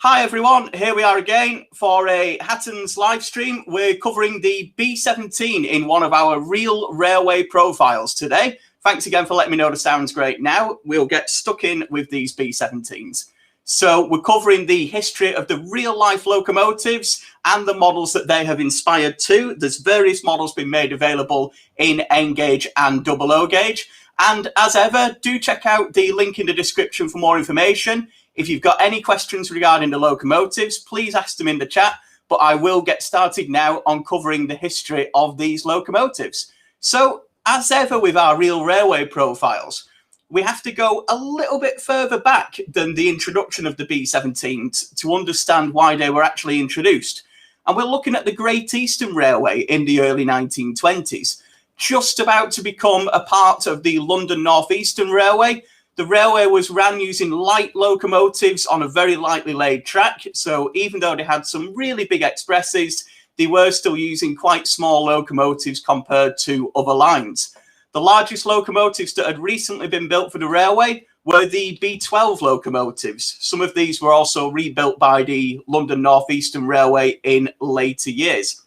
Hi everyone, here we are again for a Hatton's live stream. We're covering the B17 in one of our real railway profiles today. Thanks again for letting me know the sound's great. Now we'll get stuck in with these B17s. So we're covering the history of the real life locomotives and the models that they have inspired to. There's various models being made available in N gauge and double O gauge. And as ever, do check out the link in the description for more information. If you've got any questions regarding the locomotives, please ask them in the chat, but I will get started now on covering the history of these locomotives. So, as ever with our real railway profiles, we have to go a little bit further back than the introduction of the B17 to understand why they were actually introduced. And we're looking at the Great Eastern Railway in the early 1920s, just about to become a part of the London North Eastern Railway. The railway was ran using light locomotives on a very lightly laid track. So even though they had some really big expresses, they were still using quite small locomotives compared to other lines. The largest locomotives that had recently been built for the railway were the B12 locomotives. Some of these were also rebuilt by the London North Eastern Railway in later years.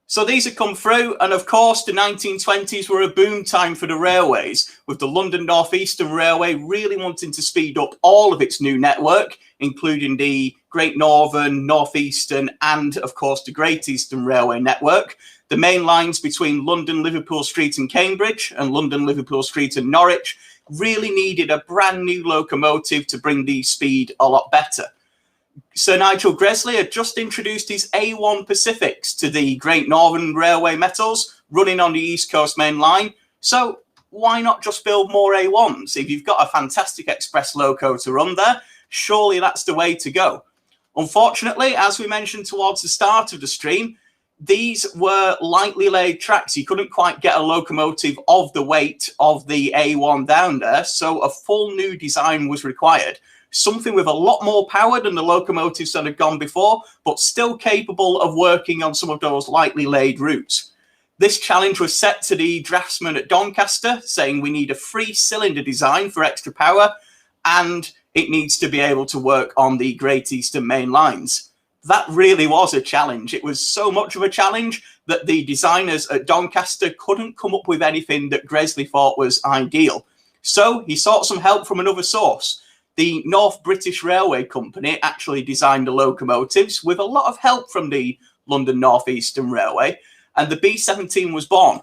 So these have come through, and of course the 1920s were a boom time for the railways, with the London North Eastern Railway really wanting to speed up all of its new network, including the Great Northern, North Eastern, and of course the Great Eastern Railway network. The main lines between London, Liverpool Street and Cambridge, and London, Liverpool Street and Norwich really needed a brand new locomotive to bring the speed a lot better. Sir Nigel Gresley had just introduced his A1 Pacifics to the Great Northern Railway metals running on the East Coast Main Line. So why not just build more A1s? If you've got a fantastic express loco to run there, surely that's the way to go. Unfortunately, as we mentioned towards the start of the stream, these were lightly laid tracks. You couldn't quite get a locomotive of the weight of the A1 down there, so a full new design was required. Something with a lot more power than the locomotives that had gone before, but still capable of working on some of those lightly laid routes. This challenge was set to the draftsman at Doncaster, saying we need a 3-cylinder design for extra power, and it needs to be able to work on the Great Eastern main lines. That really was a challenge. It was so much of a challenge that the designers at Doncaster couldn't come up with anything that Gresley thought was ideal. So he sought some help from another source. The North British Railway Company actually designed the locomotives with a lot of help from the London North Eastern Railway, and the B17 was born.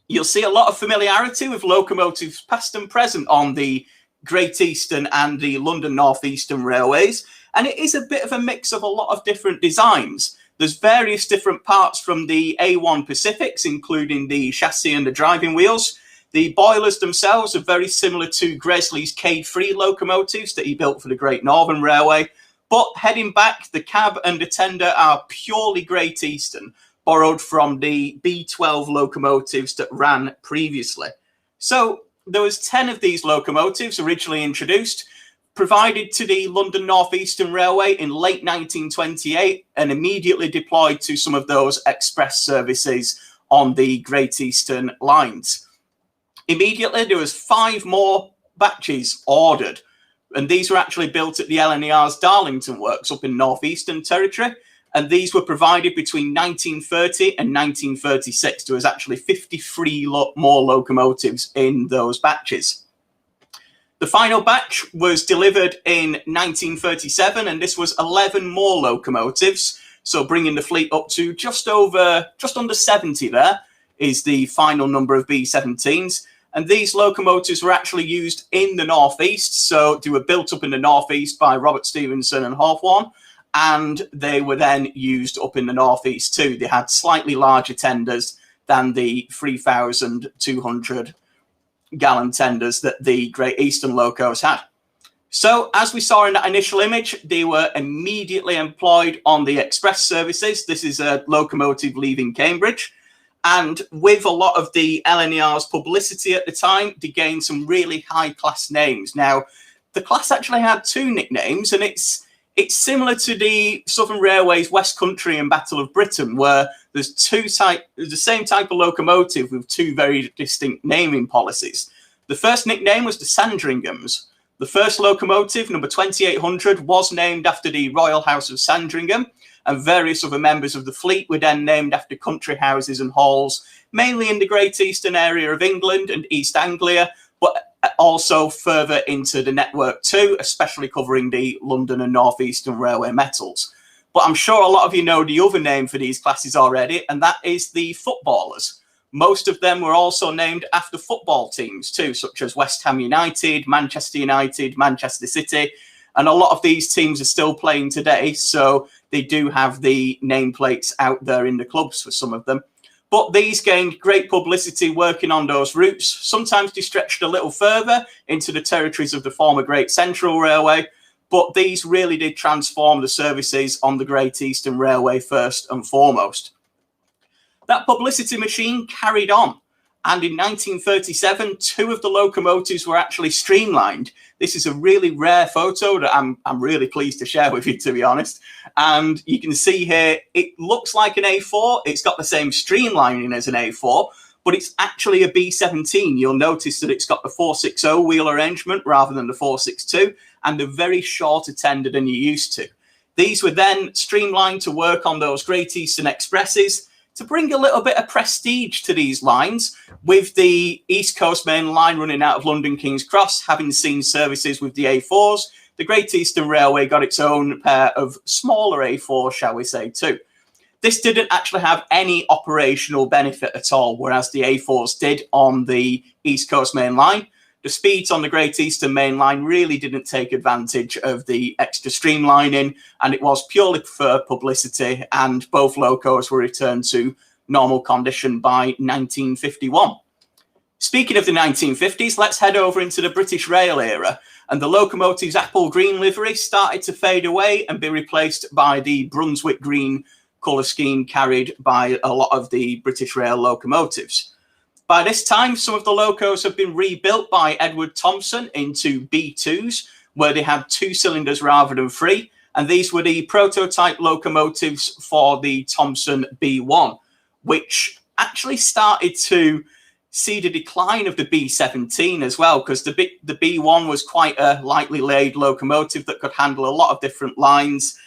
You'll see a lot of familiarity with locomotives past and present on the Great Eastern and the London North Eastern Railways, and it is a bit of a mix of a lot of different designs. There's various different parts from the A1 Pacifics, including the chassis and the driving wheels. The boilers themselves are very similar to Gresley's K3 locomotives that he built for the Great Northern Railway. But heading back, the cab and the tender are purely Great Eastern, borrowed from the B12 locomotives that ran previously. So there was 10 of these locomotives originally introduced, provided to the London North Eastern Railway in late 1928 and immediately deployed to some of those express services on the Great Eastern lines. Immediately, there was 5 more batches ordered, and these were actually built at the LNER's Darlington Works up in Northeastern Territory, and these were provided between 1930 and 1936. There was actually 53 more locomotives in those batches. The final batch was delivered in 1937, and this was 11 more locomotives, so bringing the fleet up to just under 70 there is the final number of B17s. And these locomotives were actually used in the Northeast. So they were built up in the Northeast by Robert Stephenson and Hawthorne, and they were then used up in the Northeast too. They had slightly larger tenders than the 3,200 gallon tenders that the Great Eastern locos had. So as we saw in that initial image, they were immediately employed on the express services. This is a locomotive leaving Cambridge. And with a lot of the LNER's publicity at the time, they gained some really high-class names. Now, the class actually had 2 nicknames, and it's similar to the Southern Railway's West Country and Battle of Britain, where there's the same type of locomotive with 2 very distinct naming policies. The first nickname was the Sandringhams. The first locomotive, number 2800, was named after the Royal House of Sandringham, and various other members of the fleet were then named after country houses and halls, mainly in the Great Eastern area of England and East Anglia, but also further into the network too, especially covering the London and North Eastern Railway metals. But I'm sure a lot of you know the other name for these classes already, and that is the footballers. Most of them were also named after football teams too, such as West Ham United, Manchester United, Manchester City, and a lot of these teams are still playing today, so they do have the nameplates out there in the clubs for some of them. But these gained great publicity working on those routes. Sometimes they stretched a little further into the territories of the former Great Central Railway, but these really did transform the services on the Great Eastern Railway first and foremost. That publicity machine carried on, and in 1937, 2 of the locomotives were actually streamlined. This is a really rare photo that I'm really pleased to share with you, to be honest. And you can see here, it looks like an A4. It's got the same streamlining as an A4, but it's actually a B17. You'll notice that it's got the 460 wheel arrangement rather than the 462, and a very shorter tender than you're used to. These were then streamlined to work on those Great Eastern Expresses, to bring a little bit of prestige to these lines, with the East Coast Main Line running out of London King's Cross, having seen services with the A4s. The Great Eastern Railway got its own pair of smaller A4s, shall we say, too. This didn't actually have any operational benefit at all, whereas the A4s did on the East Coast Main Line. The speeds on the Great Eastern Main Line really didn't take advantage of the extra streamlining, and it was purely for publicity, and both locos were returned to normal condition by 1951. Speaking of the 1950s, let's head over into the British Rail era, and the locomotive's apple green livery started to fade away and be replaced by the Brunswick green colour scheme carried by a lot of the British Rail locomotives. By this time, some of the locos have been rebuilt by Edward Thompson into B2s, where they had 2 cylinders rather than 3, and these were the prototype locomotives for the Thompson B1, which actually started to see the decline of the B17 as well, because the B1 was quite a lightly laid locomotive that could handle a lot of different lines,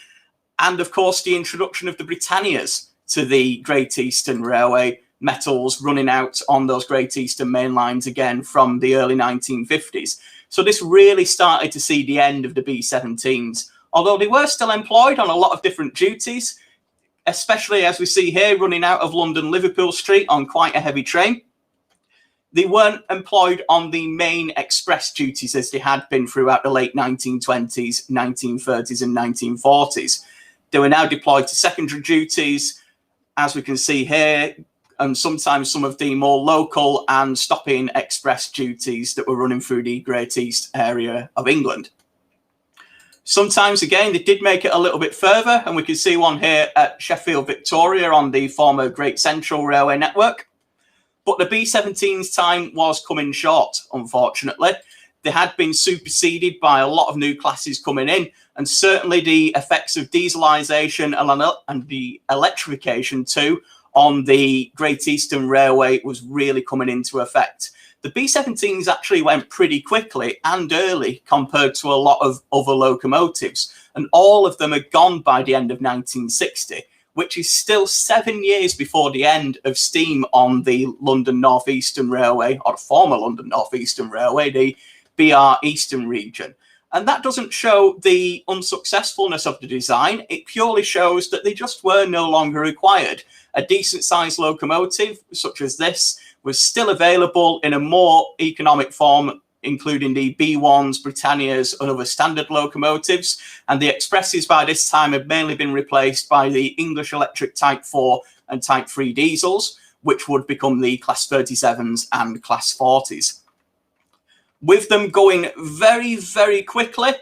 and of course the introduction of the Britannias to the Great Eastern Railway metals running out on those Great Eastern main lines again from the early 1950s. So this really started to see the end of the B17s, although they were still employed on a lot of different duties, especially as we see here running out of London Liverpool Street on quite a heavy train. They weren't employed on the main express duties as they had been throughout the late 1920s, 1930s and 1940s. They were now deployed to secondary duties, as we can see here, and sometimes some of the more local and stopping express duties that were running through the Great East area of England. Sometimes, again, they did make it a little bit further, and we can see one here at Sheffield Victoria on the former Great Central Railway network. But the B17's time was coming short, unfortunately. They had been superseded by a lot of new classes coming in, and certainly the effects of dieselisation and the electrification too on the Great Eastern Railway was really coming into effect. The B17s actually went pretty quickly and early compared to a lot of other locomotives, and all of them had gone by the end of 1960, which is still 7 years before the end of steam on the London North Eastern Railway, or the former London North Eastern Railway, the BR Eastern region. And that doesn't show the unsuccessfulness of the design. It purely shows that they just were no longer required. A decent sized locomotive such as this was still available in a more economic form, including the B1s, Britannias and other standard locomotives. And the expresses by this time had mainly been replaced by the English Electric Type 4 and Type 3 diesels, which would become the Class 37s and Class 40s. With them going very, very quickly,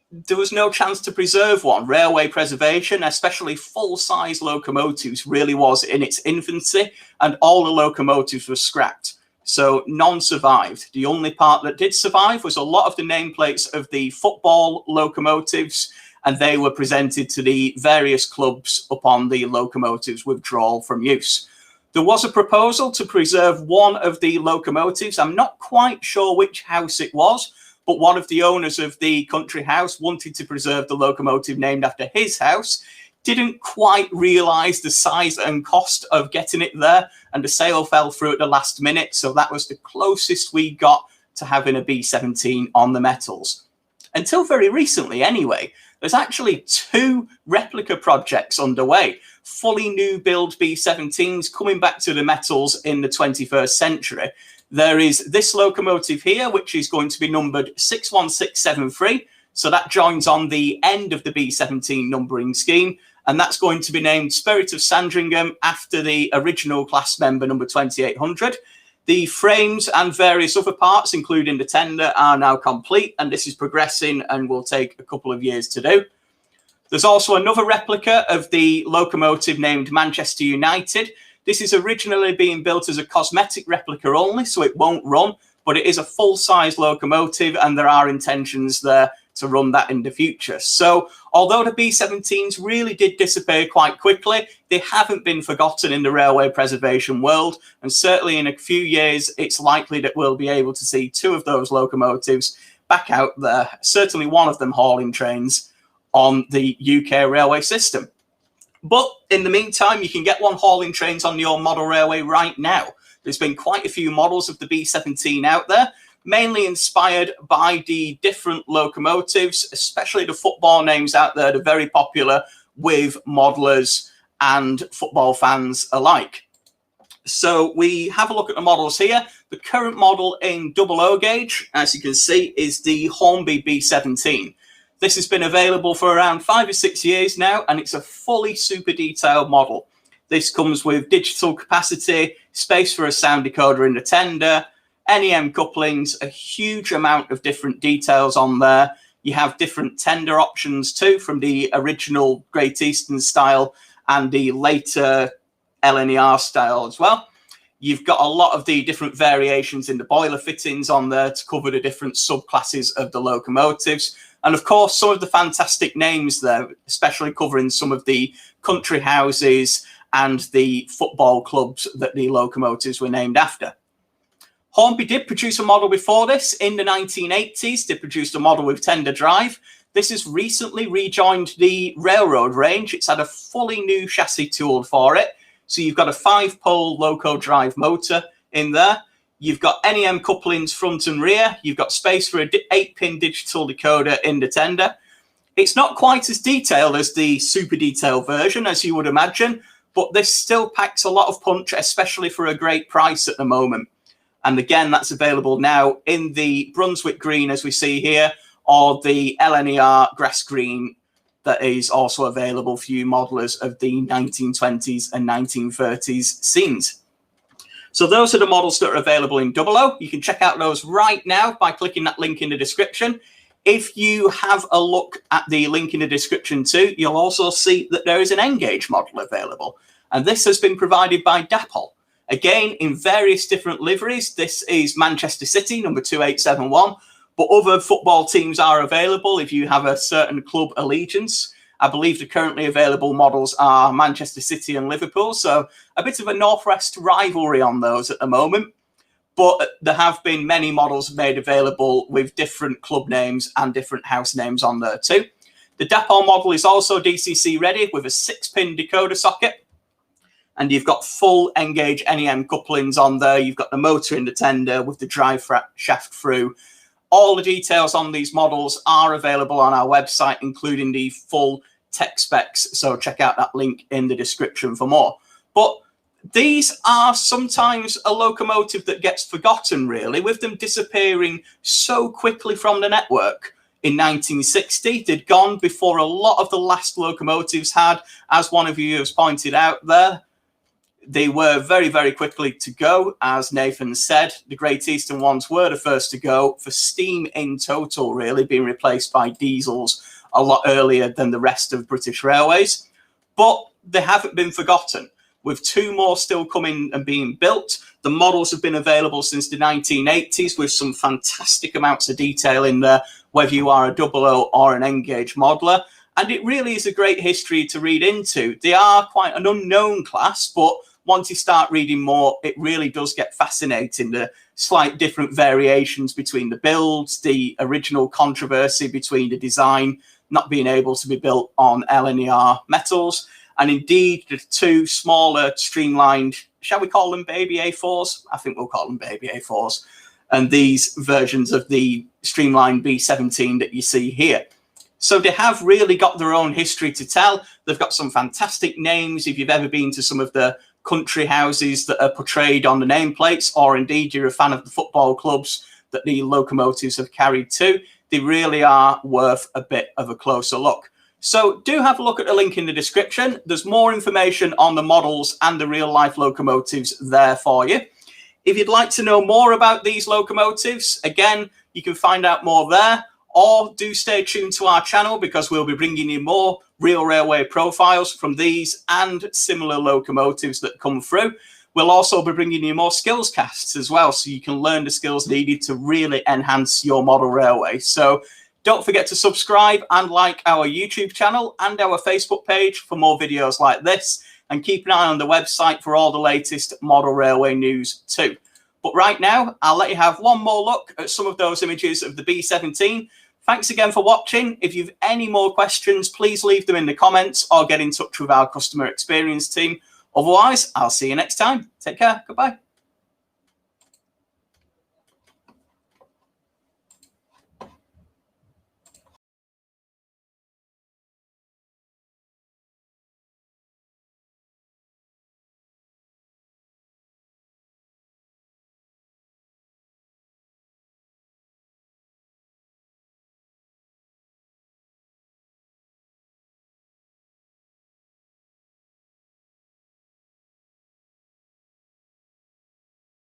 there was no chance to preserve one. Railway preservation, especially full-size locomotives, really was in its infancy, and all the locomotives were scrapped. So none survived. The only part that did survive was a lot of the nameplates of the football locomotives, and they were presented to the various clubs upon the locomotive's withdrawal from use. There was a proposal to preserve one of the locomotives. I'm not quite sure which house it was, but one of the owners of the country house wanted to preserve the locomotive named after his house, didn't quite realise the size and cost of getting it there, and the sale fell through at the last minute. So that was the closest we got to having a B17 on the metals. Until very recently anyway. There's actually 2 replica projects underway, fully new build B17s coming back to the metals in the 21st century. There is this locomotive here, which is going to be numbered 61673. So that joins on the end of the B17 numbering scheme. And that's going to be named Spirit of Sandringham after the original class member number 2800. The frames and various other parts, including the tender, are now complete, and this is progressing and will take a couple of years to do. There's also another replica of the locomotive named Manchester United. This is originally being built as a cosmetic replica only, so it won't run, but it is a full-size locomotive, and there are intentions there to run that in the future. So although the B17s really did disappear quite quickly, they haven't been forgotten in the railway preservation world, and certainly in a few years it's likely that we'll be able to see 2 of those locomotives back out there, certainly one of them hauling trains on the UK railway system. But in the meantime, you can get one hauling trains on your model railway right now. There's been quite a few models of the B17 out there, mainly inspired by the different locomotives, especially the football names out there. They're very popular with modelers and football fans alike. So we have a look at the models here. The current model in 00 gauge, as you can see, is the Hornby B17. This has been available for around 5 or 6 years now, and it's a fully super detailed model. This comes with digital capacity, space for a sound decoder in the tender, NEM couplings, a huge amount of different details on there. You have different tender options too, from the original Great Eastern style and the later LNER style as well. You've got a lot of the different variations in the boiler fittings on there to cover the different subclasses of the locomotives. And of course, some of the fantastic names there, especially covering some of the country houses and the football clubs that the locomotives were named after. Hornby did produce a model before this in the 1980s. They produced a model with tender drive. This has recently rejoined the railroad range. It's had a fully new chassis tooled for it. So you've got a 5-pole loco drive motor in there. You've got NEM couplings front and rear. You've got space for a 8-pin digital decoder in the tender. It's not quite as detailed as the super detailed version, as you would imagine, but this still packs a lot of punch, especially for a great price at the moment. And again, that's available now in the Brunswick green, as we see here, or the LNER grass green that is also available for you modelers of the 1920s and 1930s scenes. So those are the models that are available in 00. You can check out those right now by clicking that link in the description. If you have a look at the link in the description too, you'll also see that there is an N-gauge model available. And this has been provided by Dapol. Again, in various different liveries. This is Manchester City, number 2871. But other football teams are available if you have a certain club allegiance. I believe the currently available models are Manchester City and Liverpool. So a bit of a Northwest rivalry on those at the moment. But there have been many models made available with different club names and different house names on there too. The Dapol model is also DCC ready with a 6-pin decoder socket. And you've got full N-gauge NEM couplings on there. You've got the motor in the tender with the drive shaft through. All the details on these models are available on our website, including the full tech specs. So check out that link in the description for more. But these are sometimes a locomotive that gets forgotten, really, with them disappearing so quickly from the network. In 1960, they'd gone before a lot of the last locomotives had, as one of you has pointed out there. They were very, very quickly to go. As Nathan said, the Great Eastern ones were the first to go for steam in total, really, being replaced by diesels a lot earlier than the rest of British Railways. But they haven't been forgotten. With 2 more still coming and being built, the models have been available since the 1980s with some fantastic amounts of detail in there, whether you are a 00 or an N-gauge modeler. And it really is a great history to read into. They are quite an unknown class, but once you start reading more, it really does get fascinating. The slight different variations between the builds, the original controversy between the design not being able to be built on LNER metals, and indeed the two smaller streamlined, shall we call them baby A4s? I think we'll call them baby A4s. And these versions of the streamlined B17 that you see here. So they have really got their own history to tell. They've got some fantastic names. If you've ever been to some of the country houses that are portrayed on the nameplates, or indeed you're a fan of the football clubs that the locomotives have carried to, they really are worth a bit of a closer look. So do have a look at the link in the description. There's more information on the models and the real life locomotives there for you. If you'd like to know more about these locomotives, again, you can find out more there, or do stay tuned to our channel because we'll be bringing you more real railway profiles from these and similar locomotives that come through. We'll also be bringing you more skills casts as well, so you can learn the skills needed to really enhance your model railway. So don't forget to subscribe and like our YouTube channel and our Facebook page for more videos like this, and keep an eye on the website for all the latest model railway news too. But right now, I'll let you have one more look at some of those images of the B17. Thanks again for watching. If you've any more questions, please leave them in the comments or get in touch with our customer experience team. Otherwise, I'll see you next time. Take care. Goodbye.